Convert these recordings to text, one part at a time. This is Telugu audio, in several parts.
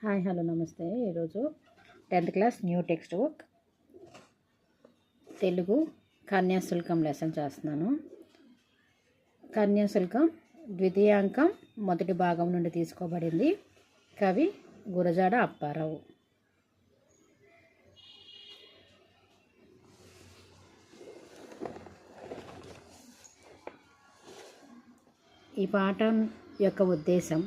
హాయ్ హలో నమస్తే. ఈరోజు 10th class new text book Telugu Kanyasulkam lesson చేస్తున్నాను. కన్యాశుల్కం ద్వితీయాంకం మొదటి భాగం నుండి తీసుకోబడింది. కవి గురజాడ అప్పారావు. ఈ పాఠం యొక్క ఉద్దేశం,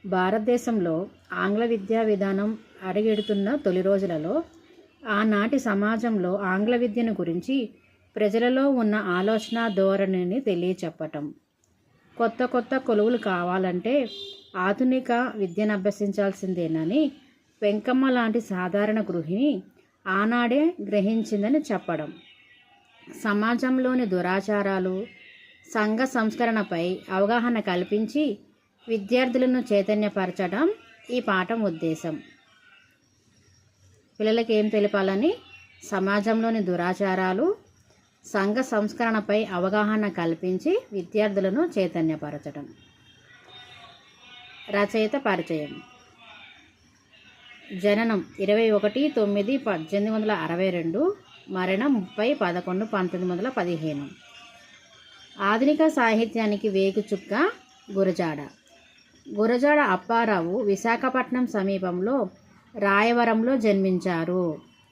భారతదేశంలో ఆంగ్ల విద్యా విధానం అడుగెడుతున్న తొలి రోజులలో ఆనాటి సమాజంలో ఆంగ్ల విద్యను గురించి ప్రజలలో ఉన్న ఆలోచన ధోరణిని తెలియచెప్పటం. కొత్త కొత్త కొలువులు కావాలంటే ఆధునిక విద్యను అభ్యసించాల్సిందేనని వెంకమ్మ లాంటి సాధారణ గృహిణి ఆనాడే గ్రహించిందని చెప్పడం. సమాజంలోని దురాచారాలు, సంఘ సంస్కరణపై అవగాహన కల్పించి విద్యార్థులను చైతన్యపరచడం ఈ పాఠం ఉద్దేశం. పిల్లలకి ఏం తెలపాలని? సమాజంలోని దురాచారాలు, సంఘ సంస్కరణపై అవగాహన కల్పించి విద్యార్థులను చైతన్యపరచడం. రచయిత పరిచయం. జననం 21/9/1862, మరణం 30/11/1915. ఆధునిక సాహిత్యానికి వేగుచుక్క గురజాడ అప్పారావు విశాఖపట్నం సమీపంలో రాయవరంలో జన్మించారు.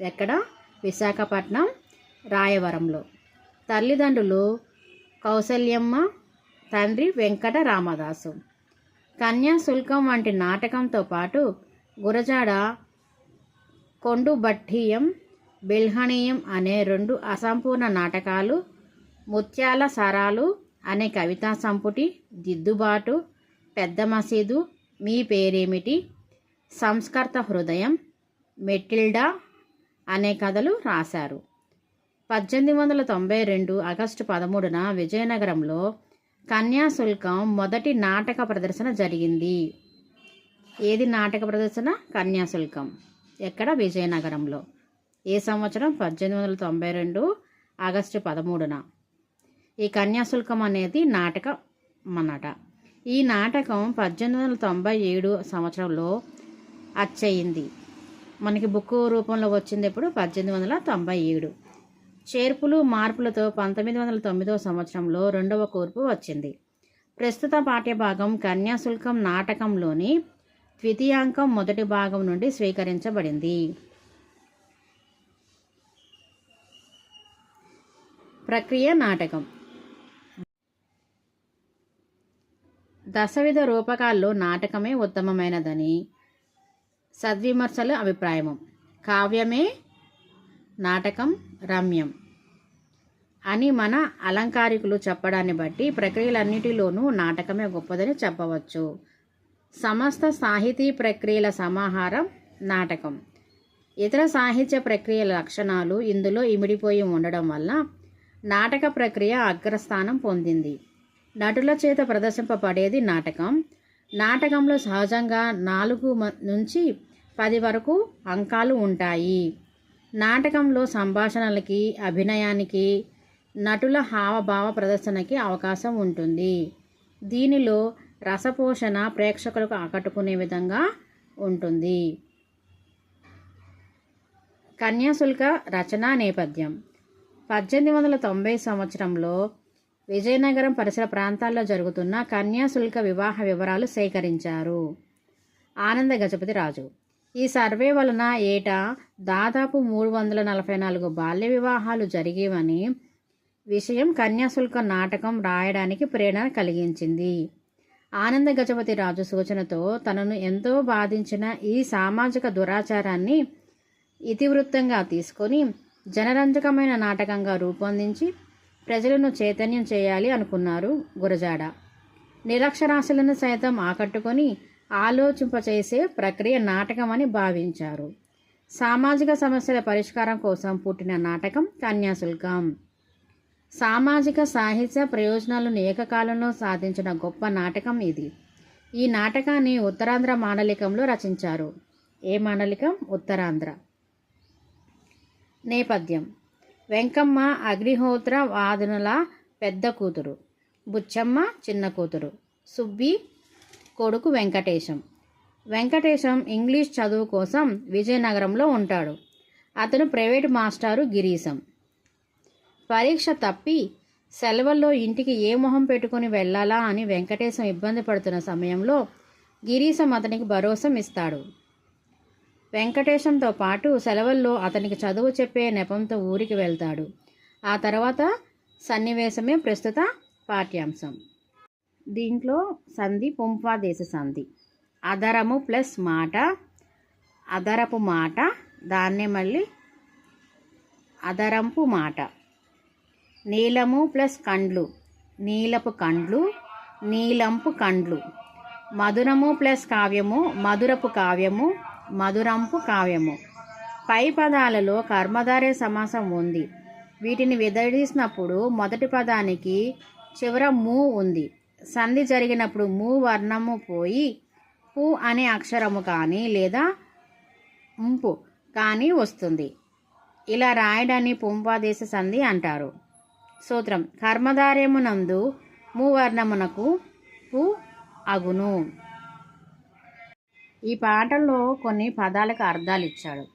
ఎక్కడ? విశాఖపట్నం రాయవరంలో. తల్లిదండ్రులు కౌసల్యమ్మ, తండ్రి వెంకట రామదాసు. కన్యాశుల్కం వంటి నాటకంతో పాటు గురజాడ కొండుబట్టియం, బిల్హణీయం అనే 2 అసంపూర్ణ నాటకాలు, ముత్యాల సరాలు అనే కవితా సంపుటి, దిద్దుబాటు, పెద్ద మసీదు, మీ పేరేమిటి, సంస్కర్త హృదయం, మెటిల్డా అనే కథలు రాశారు. 1892 ఆగస్టు 13న విజయనగరంలో కన్యాశుల్కం మొదటి నాటక ప్రదర్శన జరిగింది. ఏది నాటక ప్రదర్శన? కన్యాశుల్కం. ఎక్కడ? విజయనగరంలో. ఏ సంవత్సరం? 1892 ఆగస్టు 13న. ఈ కన్యాశుల్కం అనేది నాటకం అన్నమాట. ఈ నాటకం 1897 సంవత్సరంలో అచ్చయింది. మనకి బుక్ రూపంలో వచ్చింది ఎప్పుడు? 1897. చేర్పులు మార్పులతో 1909 సంవత్సరంలో 2వ కూర్పు వచ్చింది. ప్రస్తుత పాఠ్యభాగం కన్యాశుల్కం నాటకంలోని ద్వితీయాంకం మొదటి భాగం నుండి స్వీకరించబడింది. ప్రక్రియ నాటకం. దశవిధ రూపకాల్లో నాటకమే ఉత్తమమైనదని సద్విమర్శల అభిప్రాయం. కావ్యమే నాటకం రమ్యం అని మన అలంకారికులు చెప్పడాన్ని బట్టి ప్రక్రియలన్నిటిలోనూ నాటకమే గొప్పదని చెప్పవచ్చు. సమస్త సాహితీ ప్రక్రియల సమాహారం నాటకం. ఇతర సాహిత్య ప్రక్రియల లక్షణాలు ఇందులో ఇమిడిపోయి ఉండడం వల్ల నాటక ప్రక్రియ అగ్రస్థానం పొందింది. నటుల చేత ప్రదర్శింపబడేది నాటకం. నాటకంలో సహజంగా 4 నుంచి 10 వరకు అంకాలు ఉంటాయి. నాటకంలో సంభాషణలకి, అభినయానికి, నటుల హావభావ ప్రదర్శనకి అవకాశం ఉంటుంది. దీనిలో రసపోషణ ప్రేక్షకులకు ఆకట్టుకునే విధంగా ఉంటుంది. కన్యాశుల్క రచనా నేపథ్యం. 1890 సంవత్సరంలో విజయనగరం పరిసర ప్రాంతాల్లో జరుగుతున్న కన్యాశుల్క వివాహ వివరాలు సేకరించారు ఆనంద గజపతి రాజు. ఈ సర్వే వలన ఏటా దాదాపు 344 బాల్య వివాహాలు జరిగేవని విషయం కన్యాశుల్క నాటకం రాయడానికి ప్రేరణ కలిగించింది. ఆనంద గజపతి రాజు సూచనతో తనను ఎంతో బాధించిన ఈ సామాజిక దురాచారాన్ని ఇతివృత్తంగా తీసుకొని జనరంజకమైన నాటకంగా రూపొందించి ప్రజలను చైతన్యం చేయాలి అనుకున్నారు గురజాడ. నిరక్షరాస్యులను సైతం ఆకట్టుకొని ఆలోచింపచేసే ప్రక్రియ నాటకం అని భావించారు. సామాజిక సమస్యల పరిష్కారం కోసం పుట్టిన నాటకం కన్యాశుల్కం. సామాజిక సాహిత్య ప్రయోజనాలను ఏకకాలంలో సాధించిన గొప్ప నాటకం ఇది. ఈ నాటకాన్ని ఉత్తరాంధ్ర మాండలికంలో రచించారు. ఏ మాండలికం? ఉత్తరాంధ్ర. నేపథ్యం. వెంకమ్మ అగ్నిహోత్ర వాదనుల పెద్ద కూతురు, బుచ్చమ్మ చిన్న కూతురు, సుబ్బి కొడుకు వెంకటేశం. వెంకటేశం ఇంగ్లీష్ చదువు కోసం విజయనగరంలో ఉంటాడు. అతను ప్రైవేట్ మాస్టారు గిరీశం. పరీక్ష తప్పి సెలవుల్లో ఇంటికి ఏ మొహం పెట్టుకుని వెళ్ళాలా అని వెంకటేశం ఇబ్బంది పడుతున్న సమయంలో గిరీశం అతనికి భరోసా ఇస్తాడు. వెంకటేశంతో పాటు సెలవుల్లో అతనికి చదువు చెప్పే నెపంతో ఊరికి వెళ్తాడు. ఆ తర్వాత సన్నివేశమే ప్రస్తుత పాఠ్యాంశం. దీంట్లో సంధి పుంపాదేశ సంధి. అదరము ప్లస్ మాట, అదరపు మాట, దాన్నే మళ్ళీ అదరంపు మాట. నీలము ప్లస్ కండ్లు, నీలపు కండ్లు, నీలంపు కండ్లు. మధురము ప్లస్ కావ్యము, మధురపు కావ్యము, మధురంపు కావ్యము. పై పదాలలో కర్మధారయ సమాసం ఉంది. వీటిని విడదీసినప్పుడు మొదటి పదానికి చివర ము ఉంది. సంధి జరిగినప్పుడు ము వర్ణము పోయి పు అనే అక్షరము కానీ లేదా ఉంపు కానీ వస్తుంది. ఇలా రాయడాన్ని పుంపాదేశ సంధి అంటారు. సూత్రం: కర్మధారయమునందు ము వర్ణమునకు పు అగును. ఈ పాటల్లో కొన్ని పదాలకు అర్థాలు ఇచ్చాడు.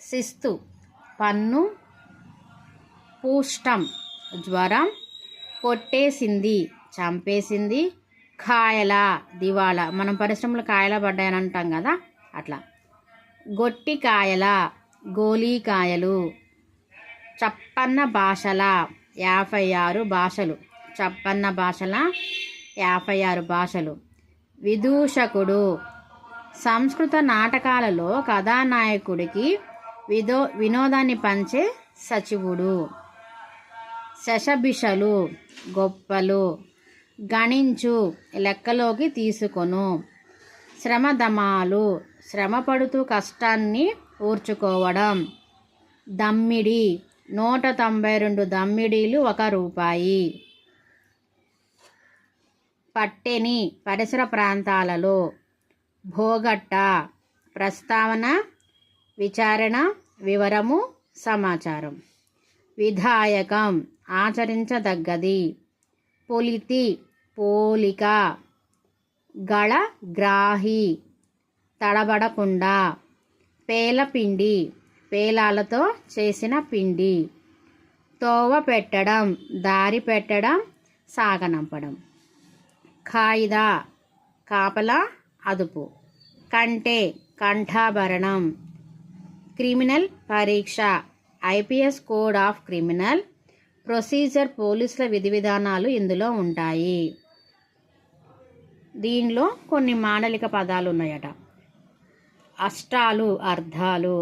శిస్తు పన్ను, పూష్టం జ్వరం, కొట్టేసింది చంపేసింది, కాయల దివాళా, మనం పరిశ్రమలు కాయల పడ్డాయని అంటాం కదా అట్లా. గొట్టి కాయల, గోలీకాయలు. చప్పన్న భాషల 56 భాషలు, చప్పన్న భాషల 56 భాషలు. విదూషకుడు సంస్కృత నాటకాలలో కథానాయకుడికి వినోదాన్ని పంచే సచివుడు. శషభిషలు గొప్పలు. గణించు లెక్కలోకి తీసుకొను. శ్రమదమాలు శ్రమపడుతూ కష్టాన్ని ఊర్చుకోవడం. దమ్మిడి 192 దమ్మిడీలు 1 రూపాయి. పట్టెని పరిసర ప్రాంతాలలో. భోగట్ట ప్రస్తావన, విచారణ, వివరము, సమాచారం. విధాయకం ఆచరించదగ్గది. పొలితి పోలిక. గళ గ్రాహి తడబడకుండా. పేలపిండి పేలాలతో చేసిన పిండి. తోవ పెట్టడం దారి పెట్టడం, సాగనంపడం. ఖాయిదా కాపలా, అదుపు. కంటే కంఠాభరణం. క్రిమినల్ పరీక్ష IPS code of criminal procedure పోలీసుల విధి విధానాలు ఇందులో ఉంటాయి. దీనిలో కొన్ని మాండలిక పదాలు ఉన్నాయట. అష్టాలు అర్థాలు.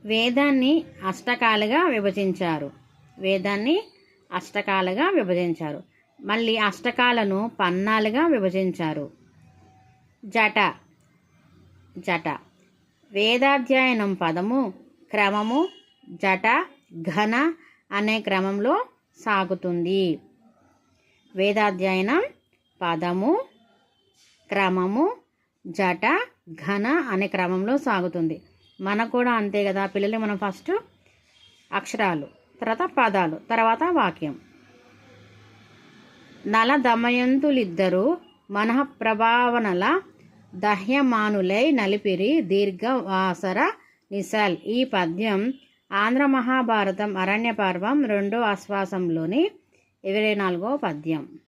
వేదాన్ని అష్టకాలుగా విభజించారు. మళ్ళీ అష్టకాలను పన్నాలుగా విభజించారు. జట వేదాధ్యయనం పదము, క్రమము, జట, ఘన అనే క్రమంలో సాగుతుంది. వేదాధ్యయనం పదము, క్రమము, జట, ఘన అనే క్రమంలో సాగుతుంది. మనకు కూడా అంతే కదా పిల్లలు. మనం ఫస్ట్ అక్షరాలు, తర్వాత పదాలు, తర్వాత వాక్యం. నల దమయంతులిద్దరూ మనఃప్రభావనల దహ్యమానులై నలిపిరి దీర్ఘవాసర నిసల్. ఈ పద్యం ఆంధ్ర మహాభారతం అరణ్య పర్వం 2వ ఆశ్వాసంలోని 24వ పద్యం.